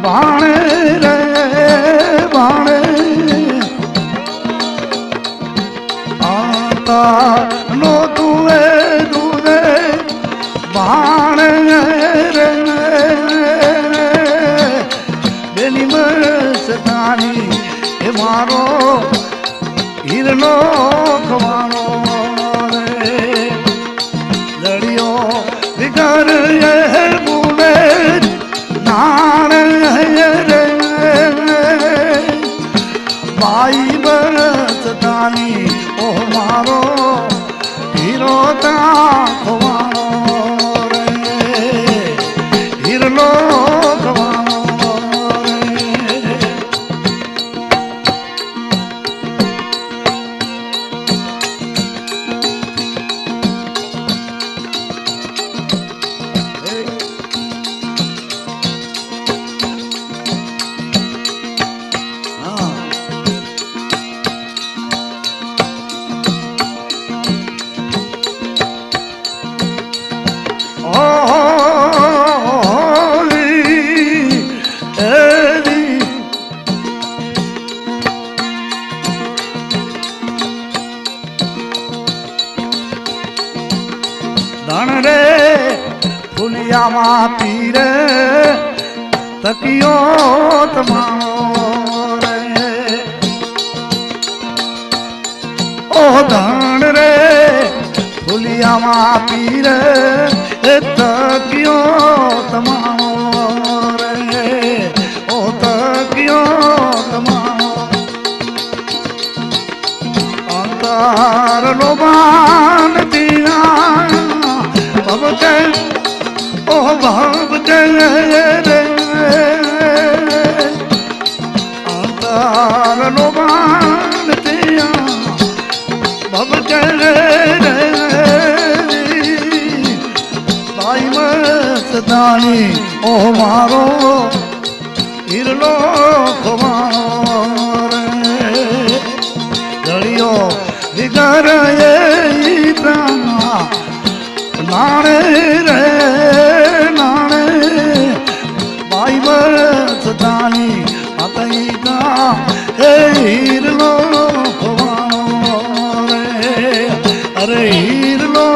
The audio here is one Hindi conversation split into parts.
भाणे रे भाणे आता नो तुए दूधे भाणे रे बेली मस्तानी हे मारो हीरनो खवानो रे लड़ियो बिगर ये बूढ़े नान रे भाई मस्तानी ओ मारो हीरो ता खवानो रे हीरनो खवानो धन रे फुलिया मा पीरे तकियो तमारो रे ओ धन रे फुलिया मा पीरे तकियो तमारो रे ओ तकियो तमारो अंतर लोबान दिया भवते ओ भवते रे अंतर लोबान दिया भवते रे भाई मस्तानी ओ मारो हिरलो खवानो रे जड़ियो बिगर ये प्राणा नाणे रे नाणे भाई मस्तानी अतई का हीरलो खवानो रे अरे हीरलो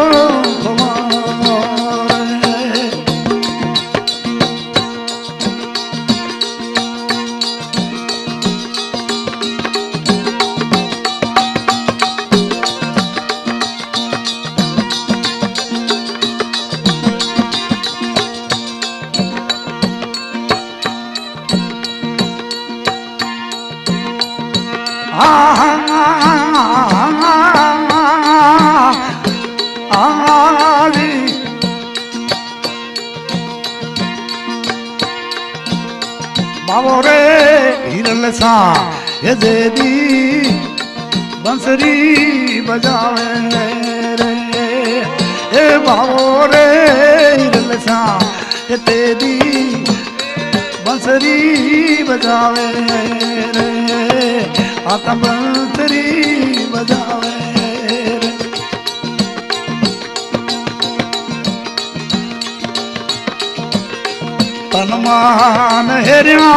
खवानो रे बाबो रे हिरल सा ये देवी बंसरी बजावे रे ए बाबो रे हिरल सा ये देवी बंसरी बजावे रे आता बंसरी बजावे रे तनमान हेरिया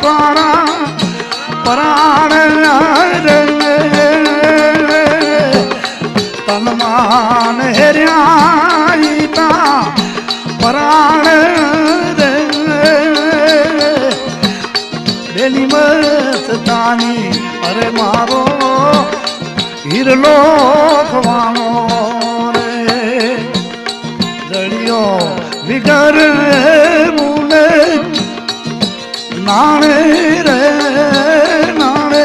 पारा प्राण रे तनमान हेरिया प्राण रे बेली मस्तानी अरे मारो हिरलो खवानो रे जड़ियो बिगर मुने नाणे रे नाणे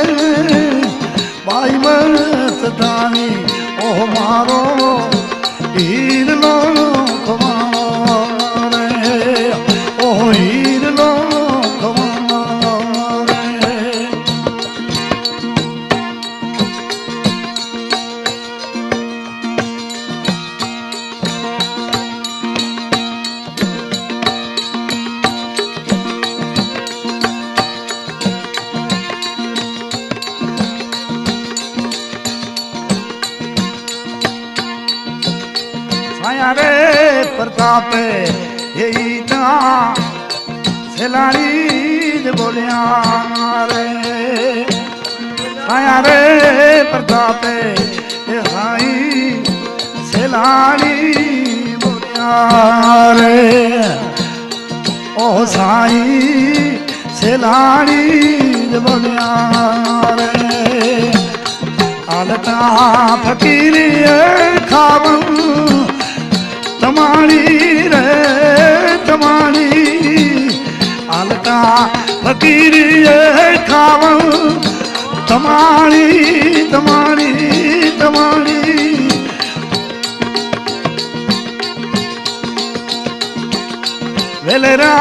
भाई मस्तानी ओ मारो हिरलो खवानो रे ओ हिरलो खवानो रे रे प्रताप यही सेलानी बोलिया रे आया रे प्रतापे हाई सेलानी बोलिया रे ओ साई सेलानी बोलिया रे आलता फकीर खावं तमाणी रे तमाणी आलता फकीर खावं तमाणी तमाणी तमाणी वेलेरा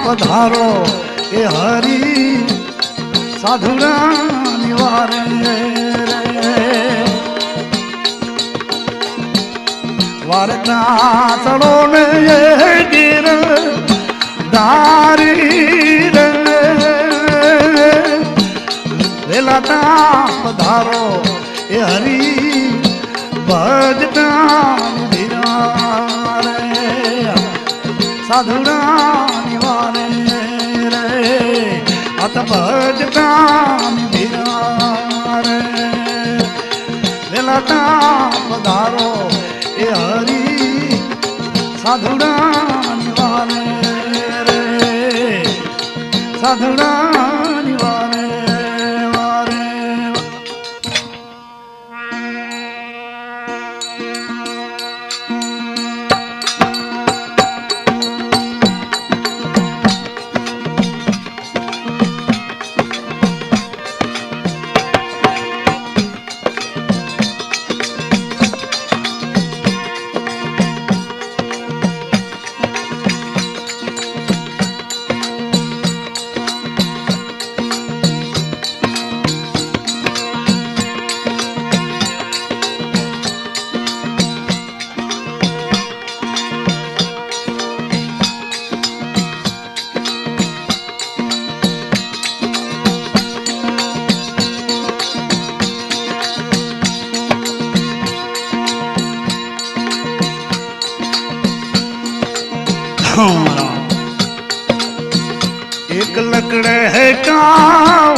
पधारो ए हरी साधुना निवारे वारना चढ़ो ने ये गिर दारी रे वेलाता पधारो ए हरी भजता धीरा रे साधुना निवारे रे अत भजता धीरा रे वेलाता पधारो ए हरी साधुना निवारे रे साधुना निवारे वारे एक लकड़े है का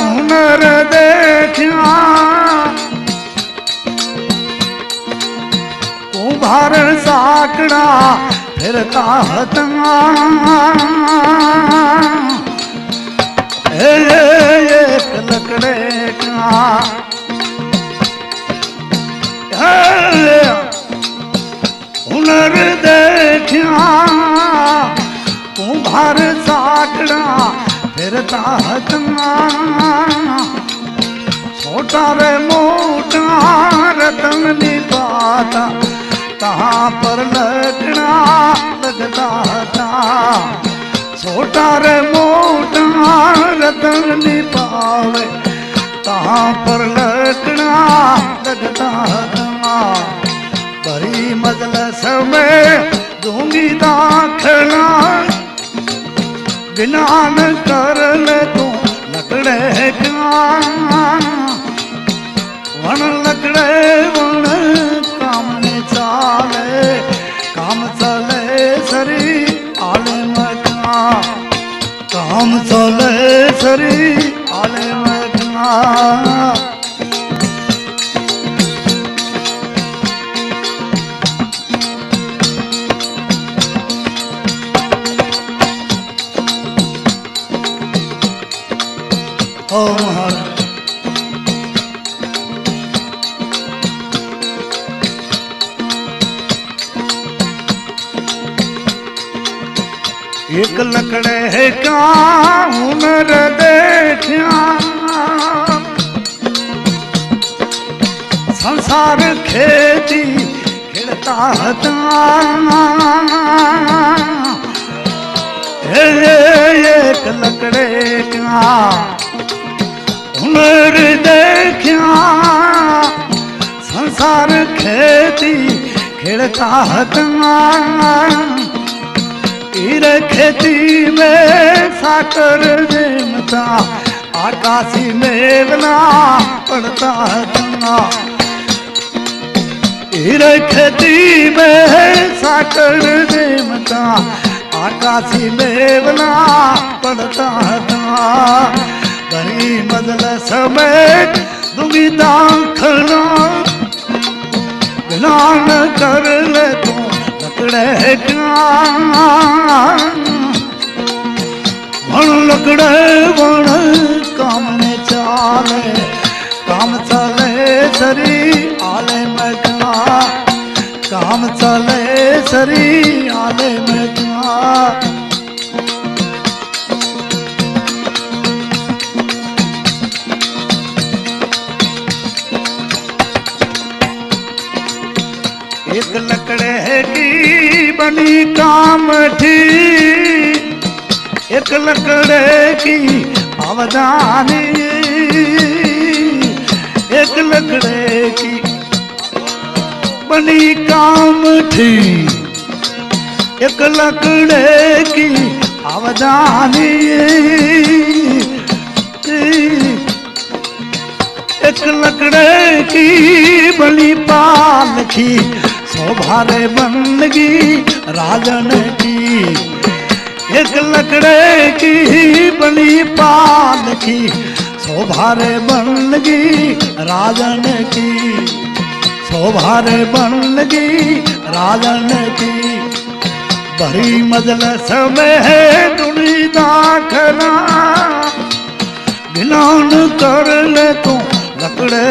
हुनर देखिया कुम्हार साकड़ा फिरता हतना एक लकड़े का हुनर देखिया कुम्हार साकड़ा फिरता हतना छोटा रे मोटा रतन निपाता कहाँ पर लकड़ा लगता था छोटा रे मोटा रतन निपावे कहाँ पर लकड़ा लगता था बड़ी मजलस में दूंगी दाखला बिना न कर ले तू लकड़े क्या वन लकड़े वन काम ने चाले काम चले सरी आले मतना काम चले सरी आले मतना ओ महाराज एक लकड़े का हुनर देखिया संसार खेती खिलता था एक लकड़े का हुनर देखिया संसार खेती खिलता था खेती में साकर जमता आकाशी मेघना पड़ता था खेती में साकर जमता आकाशी मेघना पड़ता था समेत दुविधा खड़ा ज्ञान कर ले तू लकड़े वण लकड़े वण काम ने चाले काम चले सरी आले में काम चले सरी आले में एक लकड़े की बनी कामठी एक लकड़े की अवधानी एक लकड़े की बनी कामठी एक लकड़े की अवधानी एक लकड़े की बनी पालकी शोभारे बनगी राजन की एक लकड़े की बनी पालकी शोभारे बनगी राजन की शोभारे बनगी राजन की बड़ी मजलस में है दुनी दाखला ज्ञान कर ले तू लकड़े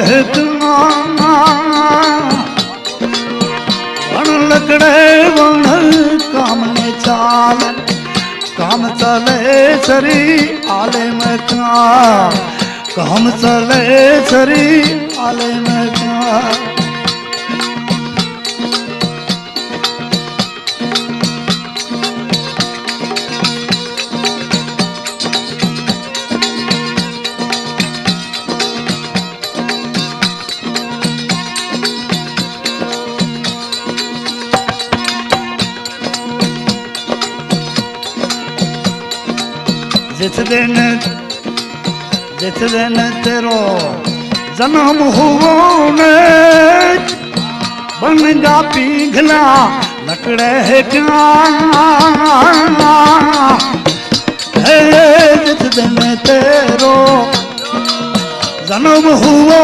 वण लकड़े वण काम ने चाल काम चले सरी आले में काम चले सरी आले में जिस दिन तेरो जन्म हुआ बनगा पिघला लकड़े जिस दिन तेरो जन्म हुआ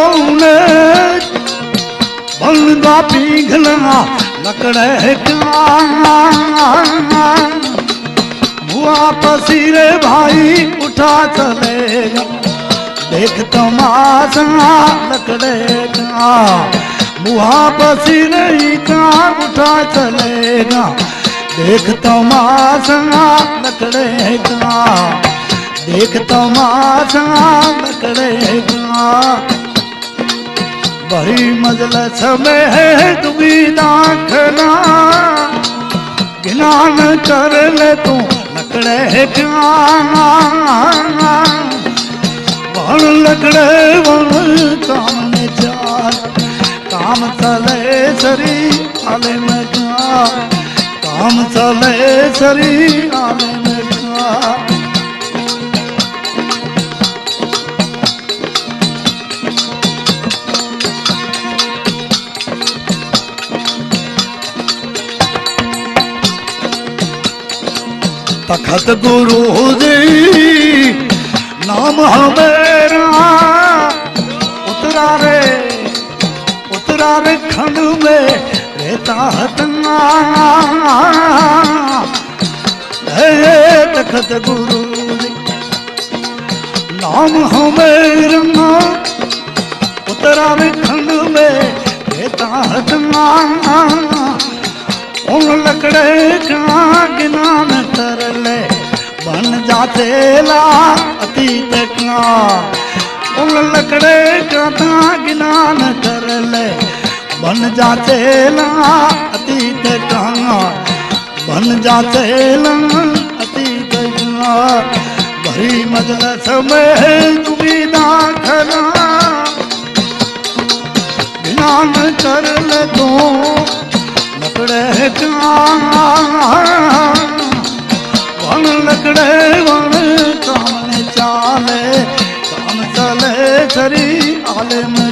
बनगा पिघला लकड़े हुआ पसीरे भाई उठा चलेगा देख तमाशा लकड़े का मुहा पसीरे का उठा चलेगा देख तमाशा लकड़े का देख तमाशा लकड़े का बड़ी मजलस में है दुविधा खड़ा ज्ञान कर ले तू लकड़े वण लकड़े वण काम ने चाल काम चले सरी आले में काम चले सरी आले में तखत गुरु जी नाम हमेरा उतरा रे खंड में रहता हतना है तखत गुरु जी नाम हमेरा उतरा रे खंड में रहता हतना उन लकड़े का ज्ञान कर ले बन जाते ला अतीत का उन लकड़े का ज्ञान कर ले बन जाते ला अतीत का बन जाते ला अतीत का भरी मजलस में दुविधा खड़ा ज्ञान कर ले तो लकड़े वण लकड़े वण काम ने चाले काम चले सरी आले में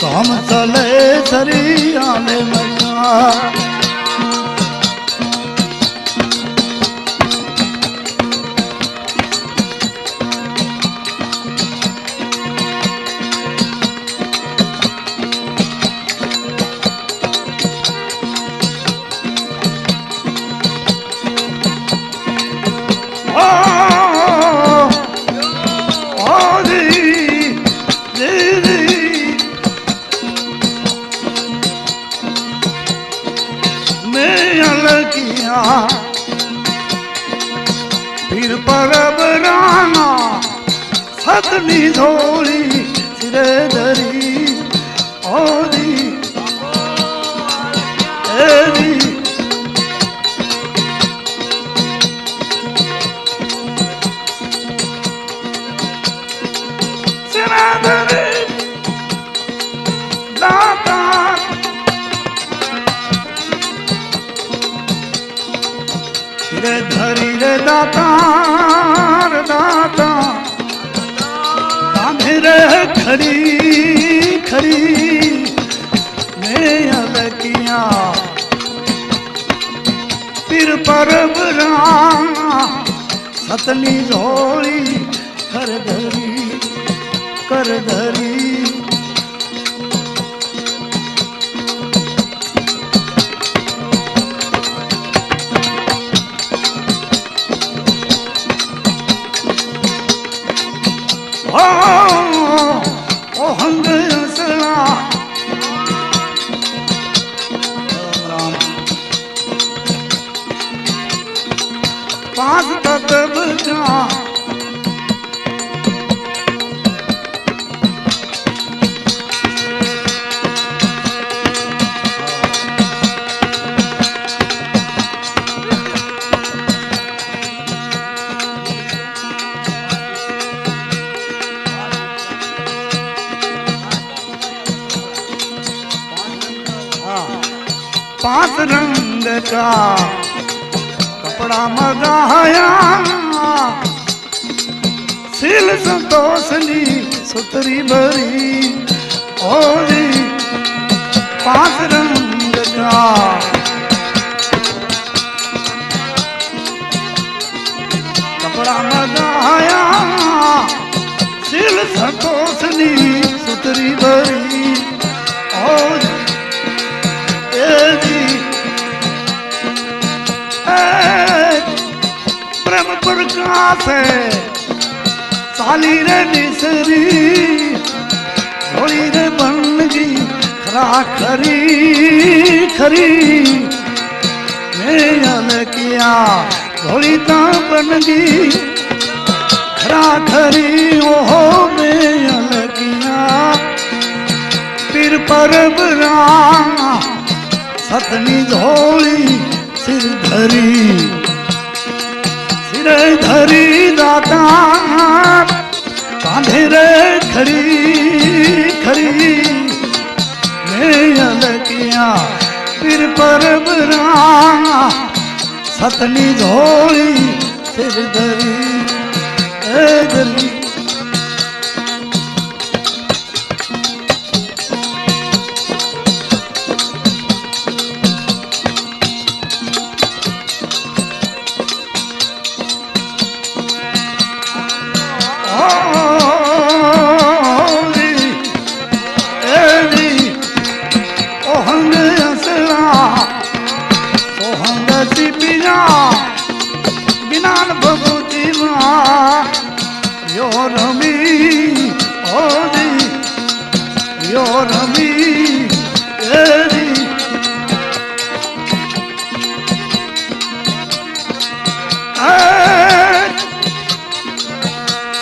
काम चले सरी आले में પીર પરબ રાણા સતની ધોળી સિરે ધરી ઓરી એરી સિરે ધરી દાતા સિરે ધરી રે દાતા દાતા रे खड़ी खड़ी मैं अलकिया पीर परब राणा सतनी झोली कर धरी ओ हंग असला पास तक बचा पांच रंग का कपड़ा मंगाया सिल संतोषनी सुतरी भरी और पांच रंग का कपड़ा मंगाया सिल संतोषनी सुतरी भरी और प्रेम प्रकाश है साली रे निसरी थोड़ी रे बन गई खरा खरी खरी मैं अलकिया थोड़ी ता बन गई खरा खरी ओहो मैं अलकिया पीर परब राणा सतनी झोली सिर धरी दाता कांधे रे खड़ी खड़ी मैं अलकिया पीर परब राणा सतनी झोली सिर धरी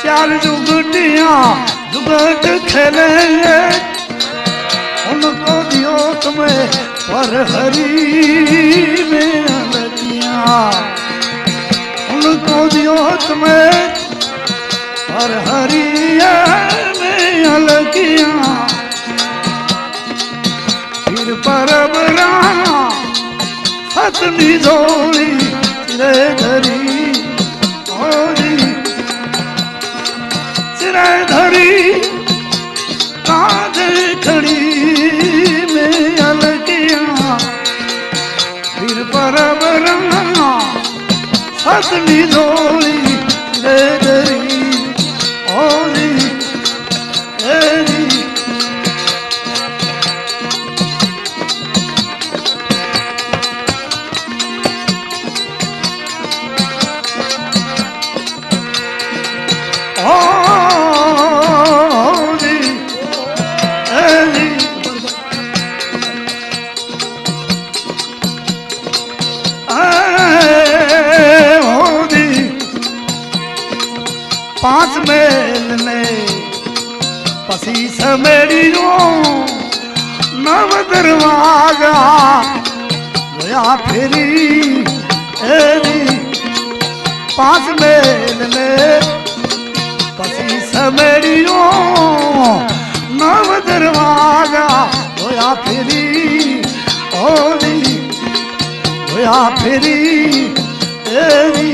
चार जुगटियां जुगट खेलेंगे उनको दियो तुम्हें पर हरी में अलकियां उनको दियो तुम्हें पर हरी में अलकियां फिर परब राणा सतनी झोली रे धरी धरी कांधे खड़ी में अलकियां फिर परब राणा सतनी झोली रे धरी ओरी एरी पांच मेल ने पसी समेड़ियो नव दरवाजा गया फेरी एरी पांच मेल ने पसी समेड़ियो नव दरवाजा गया फेरी ओरी गया फेरी एरी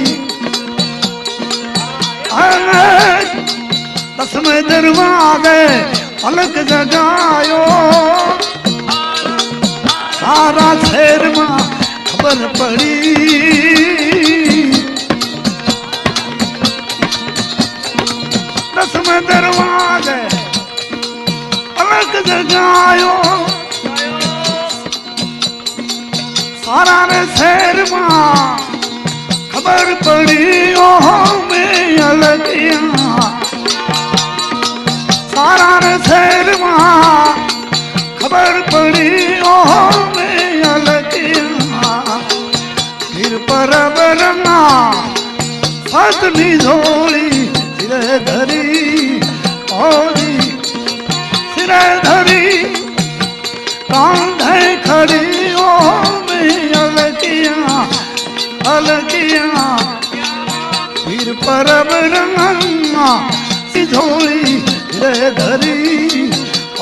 दसवें दरवाजे पलक जगायो सारा शहर में खबर पड़ी दसवें दरवाजे पलक जगायो सारा शहर में खबर पड़ी ओ में अलगिया सारा शहर में खबर पड़ी ओ में अलगिया फिर परब रंगा सतनी झोली सिरे धरी ओरी सिरे धरी कांधे खड़ी ओ में अलगिया अलगिया फिर परब रंगा सिझोली रे धरी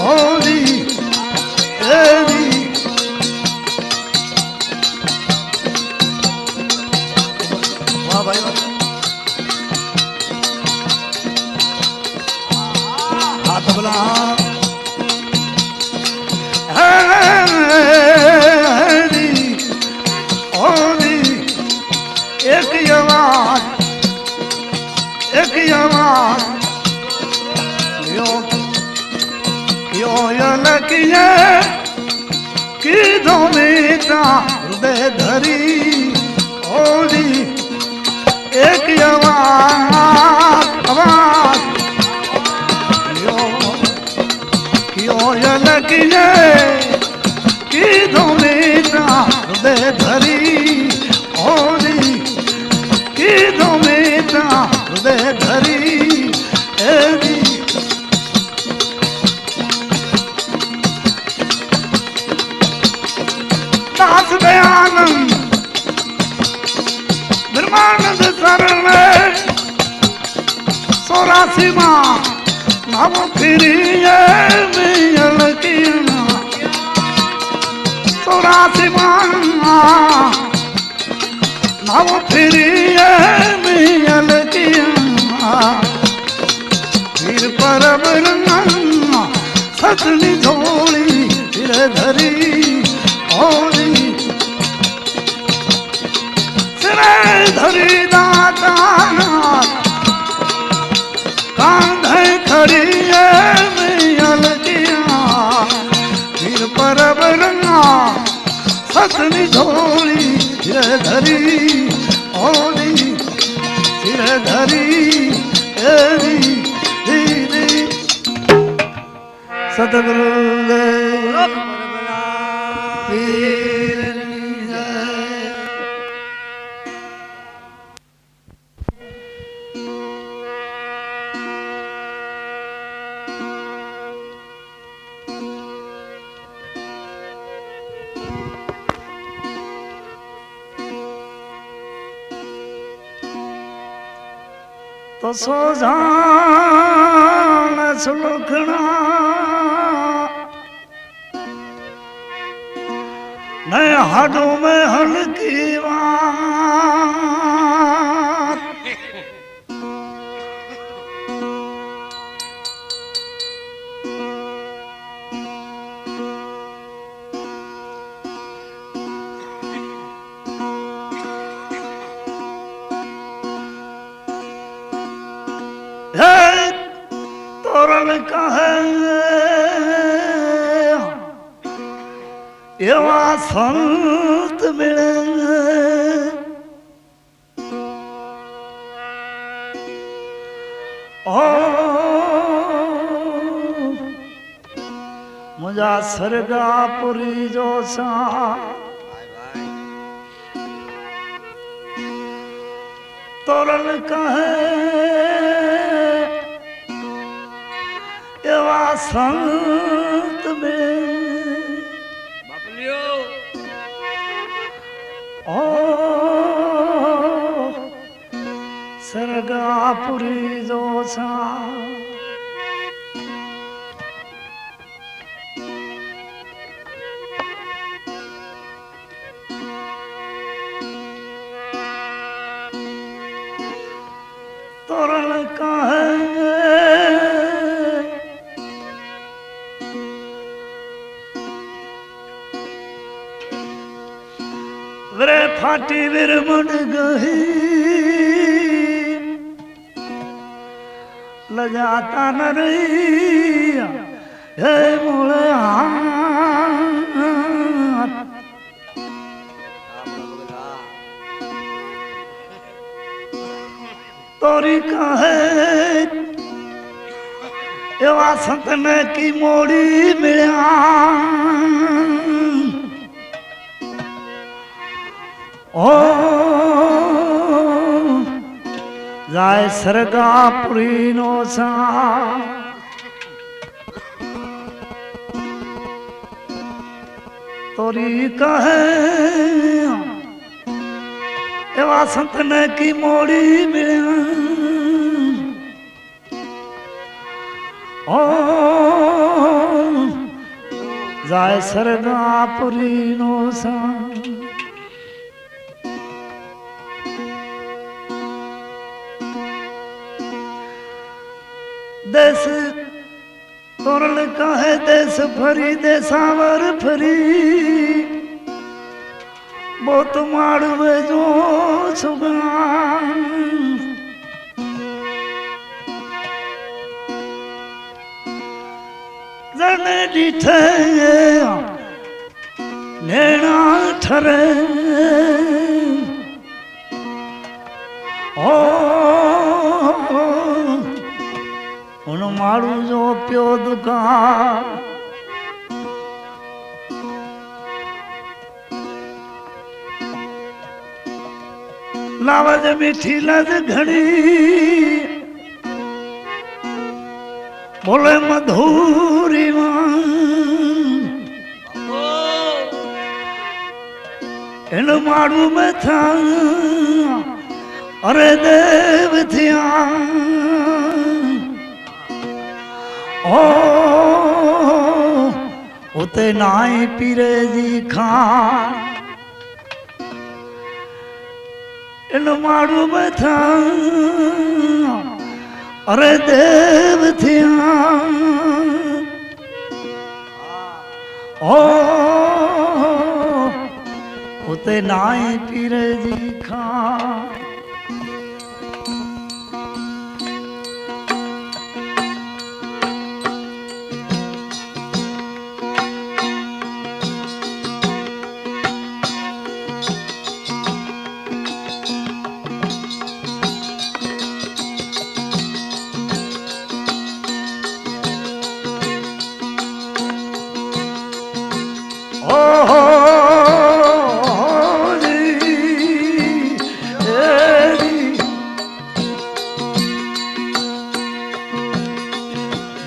ओरी एरी वाह भाई हाथ बला एक आवाज यो लकिया की धोमेता हृदय धरी ओरी एक आवाज यो लकिया की धोमेता हृदय धरी ओरी की धोमेता हृदय धरी एरी दास दयानंद ब्रह्मानंद शरण 84 नाम फिरी मियल किया 84 नाम फिरी मियल किया फिर परब रंगा सतनी झोली फिर धरी ओरी सिरे धरी दाता कांधे खड़ी मियल किया फिर परब रंगा सतनी झोली फिर धरी ओरी फिर धरी एरी दीदी सतगुरुदेव पीर तो सो जान सुलखना नए हाडों में हल्की बात तोरण कहे एवा संत मिले ओ मुझा सरगापुरी जो सा तोरण कहे संत में ओ सरगापुरी जोसा तोरण का है वे फाटी विरमण गई लजाता न रही हे मोले तोरी का है एवा संतन की मोड़ी मिला ओ जाय सरगापुरी नो सा तोरी कहे एवा संतन की मोड़ी मिला ओ जाय सरगापुरी नो सा देश तोरण का है देश फरी देसावर फरी बहुत माड़वे जो सुगान जन डिठे नेना ठरे ओ उन मारू जो प्यो दुकान लावज मीठी लज घड़ी बोले मधुरी इन मारू में था अरे देव थिया ओ उते नाई पीरे जी खान इन मारू में था अरे देव थिया ओ उते नाई पीरे जी खान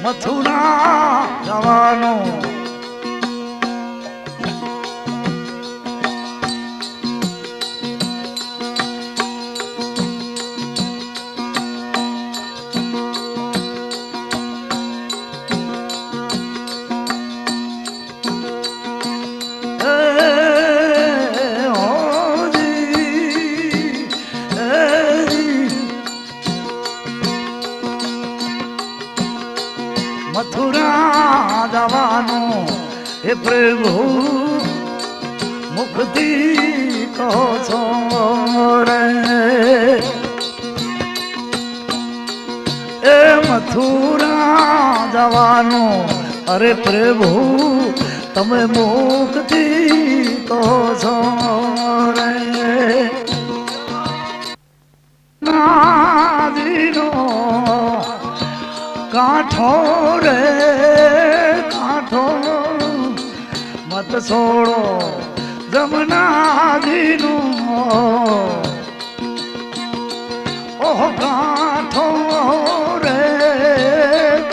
मथुरा जवानो मथुरा जवानो हे प्रभु मुक्ति को छोड़े ए मथुरा जवानो अरे प्रभु तमे मुक्ति को छोड़े नाजीनो काठो रे काठो मत छोड़ो जमुना दीनू ओह काठो रे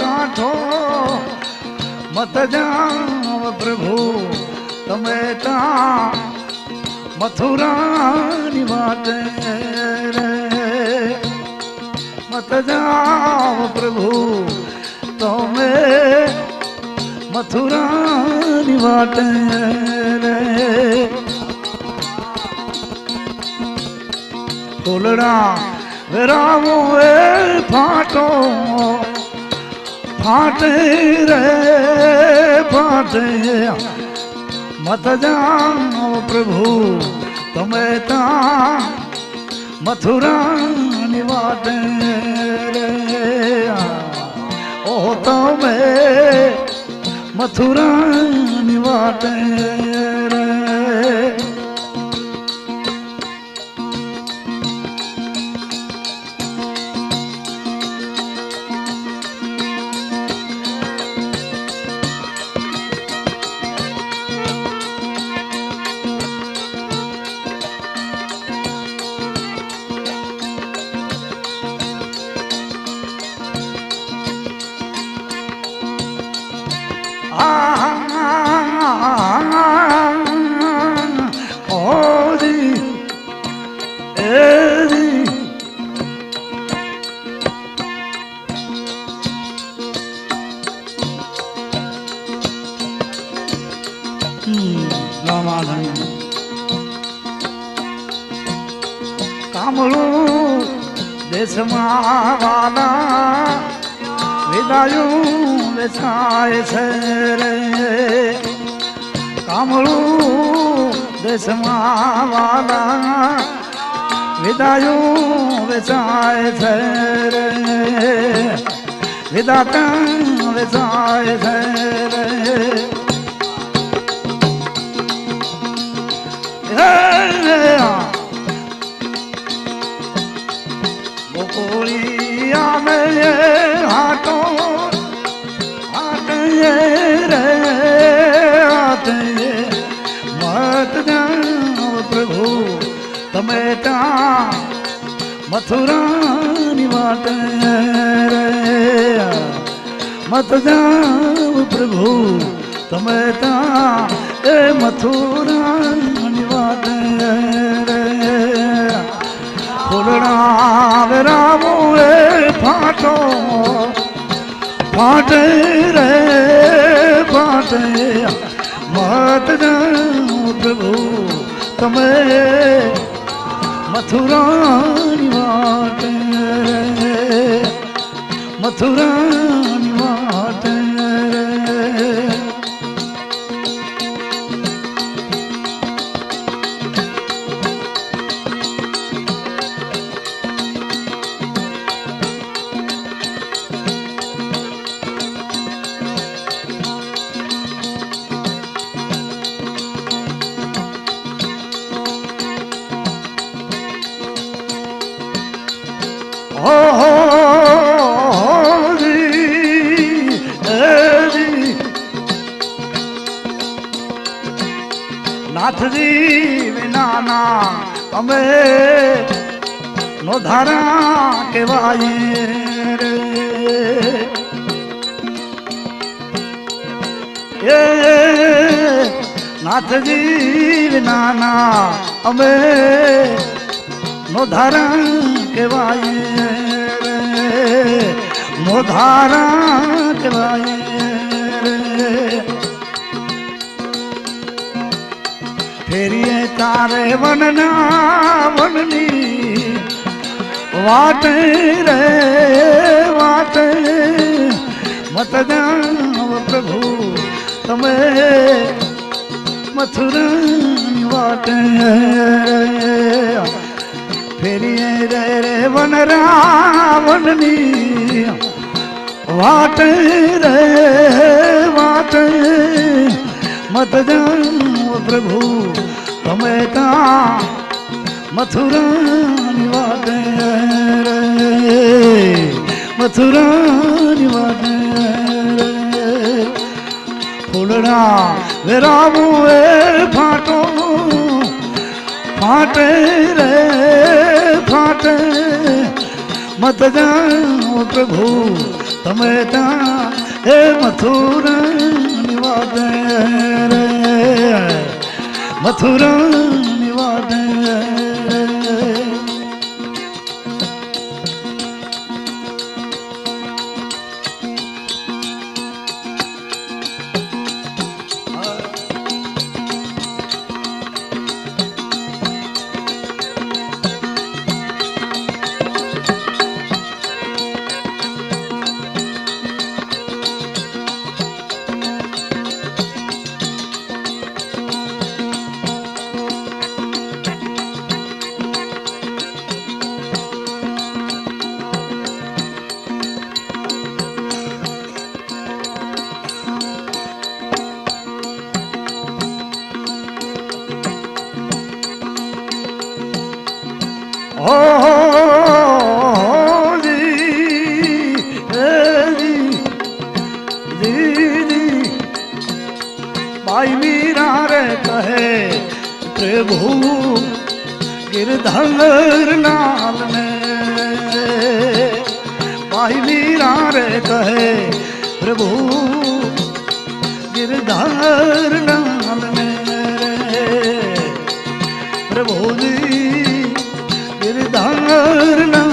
काठो મત જાવ પ્રભુ તમે તા મથુરાની વાટે રે મત જાવ પ્રભુ તમે મથુરાની વાટે રે ફૂલડા વેરાવો એ ફાટો ફાટે રે ફાટે મત જાઓ પ્રભુ તમે તા મથુરાની વાટે રે ઓ તમે મથુરાની વાટે રે કામળું દેશમાં વાલા વિદાયું વેચાય છે રે કામળું દેશમાં વાલા વિદાયું વેચાય છે રે વિદાતા વેચાય છે રે ગોકુળિયા મેં હાટો હાટે રે હાટે મત જાઓ પ્રભુ તમે તા મથુરાની વાટે રે મત જાઓ પ્રભુ તમે તા એ મથુરાની વાટે રે ફૂલડા વેરાવો એ ફાટો ફાટે રે ફાટે મત જાઓ પ્રભુ તમે મથુરાની વાટે રે મથુરાની વાટે રે નાથજી વિનાના અમે નો ધારા કેવાય રે એ નાથજી વિનાના અમે નો ધારા કેવાય રે નો ધારા કેવાય રે ફેરીએ તારે વનના વનની વાટે રે વાટે મત જાઓ પ્રભુ તમે મથુરાની વાટે ફેરીએ રે રે વન રાવણની વાટે રે વાટે મત જાઓ પ્રભુ તમે તા મથુરાની વાટે રે મથુરાની વાટે રે ફૂલડા વેરાવો એ ફાટો ફાટે રે ફાટે મત જાઓ પ્રભુ તમે તા હે મથુરા वादे रे मथुरा निवादे भाई मीरा रे कहे प्रभु गिरधर नाल में भाई मीरा रे कहे प्रभु गिरधर नाल में प्रभु जी गिरधर नाल